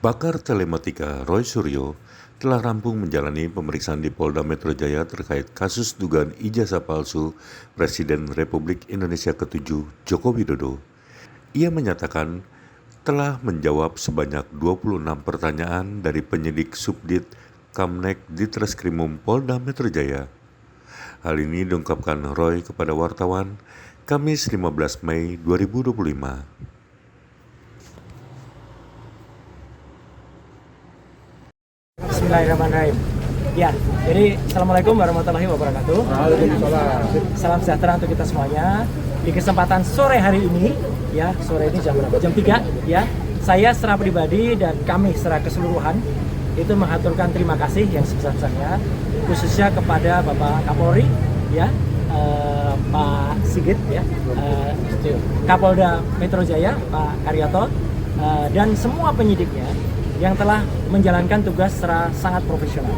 Pakar telematika Roy Suryo telah rampung menjalani pemeriksaan di Polda Metro Jaya terkait kasus dugaan ijazah palsu Presiden Republik Indonesia ke-7 Joko Widodo. Ia menyatakan telah menjawab sebanyak 26 pertanyaan dari penyidik Subdit Kamnek Ditreskrimum Polda Metro Jaya. Hal ini diungkapkan Roy kepada wartawan Kamis 15 Mei 2025. Bismillahirrahmanirrahim. Ya, jadi Assalamualaikum warahmatullahi wabarakatuh. Salam sejahtera untuk kita semuanya. Di kesempatan sore hari ini, ya sore ini jam berapa? Jam 3, ya. Saya secara pribadi dan kami secara keseluruhan itu mengaturkan terima kasih yang sebesar-besarnya, khususnya kepada Bapak Kapolri, ya, Pak Sigit, ya, Kapolda Metro Jaya, Pak Karyoto, dan semua penyidiknya yang telah menjalankan tugas secara sangat profesional.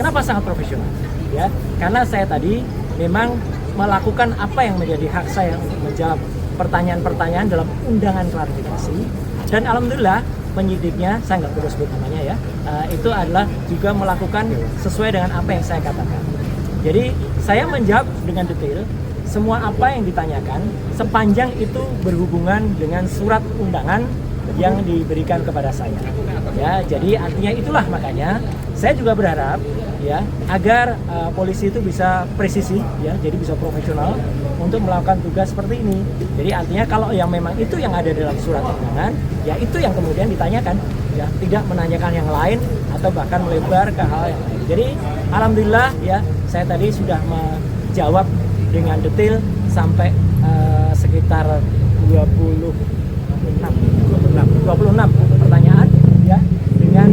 Kenapa sangat profesional? Ya, karena saya tadi memang melakukan apa yang menjadi hak saya untuk menjawab pertanyaan-pertanyaan dalam undangan klarifikasi. Dan alhamdulillah penyidiknya, saya nggak perlu sebut namanya ya, itu adalah juga melakukan sesuai dengan apa yang saya katakan. Jadi saya menjawab dengan detail semua apa yang ditanyakan sepanjang itu berhubungan dengan surat undangan yang diberikan kepada saya. Ya, jadi artinya itulah makanya saya juga berharap ya agar polisi itu bisa presisi ya, jadi bisa profesional untuk melakukan tugas seperti ini. Jadi artinya kalau yang memang itu yang ada dalam surat undangan, ya itu yang kemudian ditanyakan, ya tidak menanyakan yang lain atau bahkan melebar ke hal yang lain. Jadi alhamdulillah ya saya tadi sudah menjawab dengan detail sampai sekitar 26 pertanyaan ya, dengan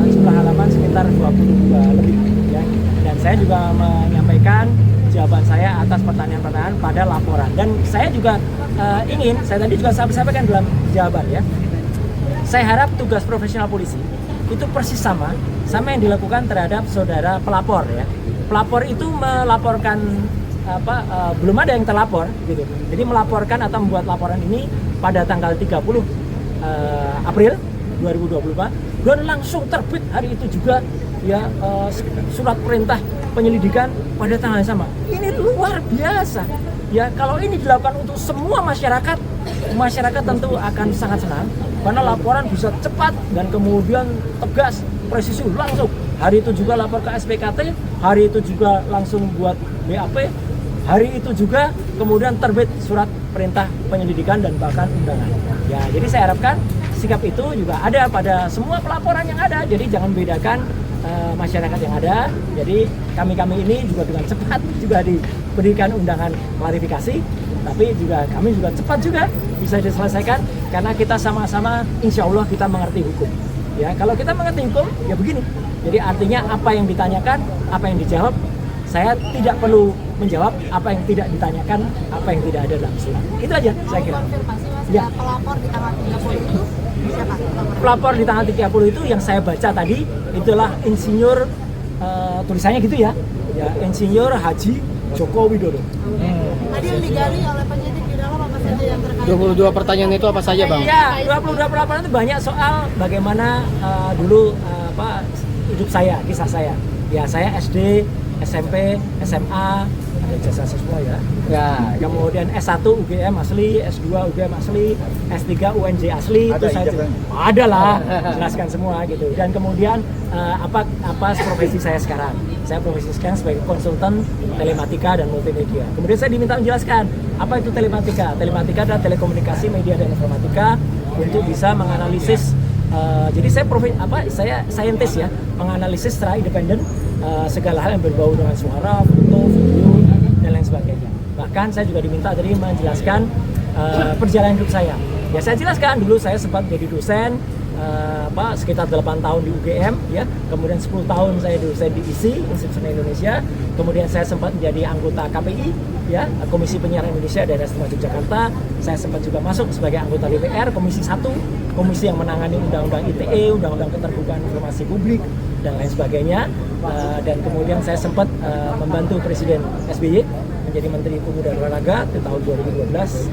jumlah halaman sekitar 22 lebih ya. Dan saya juga menyampaikan jawaban saya atas pertanyaan-pertanyaan pada laporan. Dan saya juga saya tadi juga sampaikan dalam jawaban ya. Saya harap tugas profesional polisi itu persis sama yang dilakukan terhadap saudara pelapor ya. Pelapor itu melaporkan belum ada yang terlapor gitu. Jadi melaporkan atau membuat laporan ini pada tanggal 30 April 2024 dan langsung terbit hari itu juga ya surat perintah penyelidikan pada tanggal yang sama. Ini luar biasa. Ya, kalau ini dilakukan untuk semua masyarakat tentu akan sangat senang karena laporan bisa cepat dan kemudian tegas, presisi langsung. Hari itu juga lapor ke SPKT, hari itu juga langsung buat BAP, hari itu juga kemudian terbit surat perintah penyelidikan dan bahkan undangan. Ya, jadi saya harapkan sikap itu juga ada pada semua pelaporan yang ada. Jadi jangan bedakan masyarakat yang ada. Jadi kami ini juga dengan cepat juga diberikan undangan klarifikasi, tapi juga kami juga cepat juga bisa diselesaikan karena kita sama-sama insya Allah kita mengerti hukum. Ya, kalau kita mengerti hukum ya begini. Jadi artinya apa yang ditanyakan, apa yang dijawab, saya tidak perlu menjawab apa yang tidak ditanyakan, apa yang tidak ada dalam surat. Itu aja saya kira. Konfirmasi Mas, ya. Pelapor di tanggal 30 itu siapa? Pelapor di tanggal 30 itu yang saya baca tadi itulah insinyur tulisannya gitu ya. Ya, Insinyur Haji Joko Widodo. Tadi yang digali oleh penyidik di dalam apa saja yang terkait? 22 pertanyaan itu apa saja, Bang? Iya, 22 pelaporan itu banyak soal bagaimana dulu hidup saya, kisah saya. Ya, saya SD, SMP, SMA, ada jasa siswa ya. Ya, kemudian S1 UGM asli, S2 UGM asli, S3 UNJ asli, itu saya ada lah, jelaskan semua gitu. Dan kemudian apa profesi saya sekarang? Saya profesi sekarang sebagai konsultan telematika dan multimedia. Kemudian saya diminta menjelaskan apa itu telematika. Telematika adalah telekomunikasi, media dan informatika untuk bisa menganalisis. Jadi saya saintis ya, menganalisis secara independen segala hal yang berbau dengan suara, foto, video, dan lain sebagainya. Bahkan saya juga diminta tadi menjelaskan perjalanan hidup saya. Ya saya jelaskan dulu saya sempat jadi dosen sekitar 8 tahun di UGM ya, kemudian 10 tahun saya di ISI, Institut Seni Indonesia, kemudian saya sempat menjadi anggota KPI ya, Komisi Penyiaran Indonesia Daerah Istimewa Yogyakarta. Saya sempat juga masuk sebagai anggota DPR Komisi 1, komisi yang menangani undang-undang ITE, undang-undang keterbukaan informasi publik dan lain sebagainya. Dan kemudian saya sempat membantu Presiden SBY menjadi Menteri Pemuda dan Olahraga di tahun 2012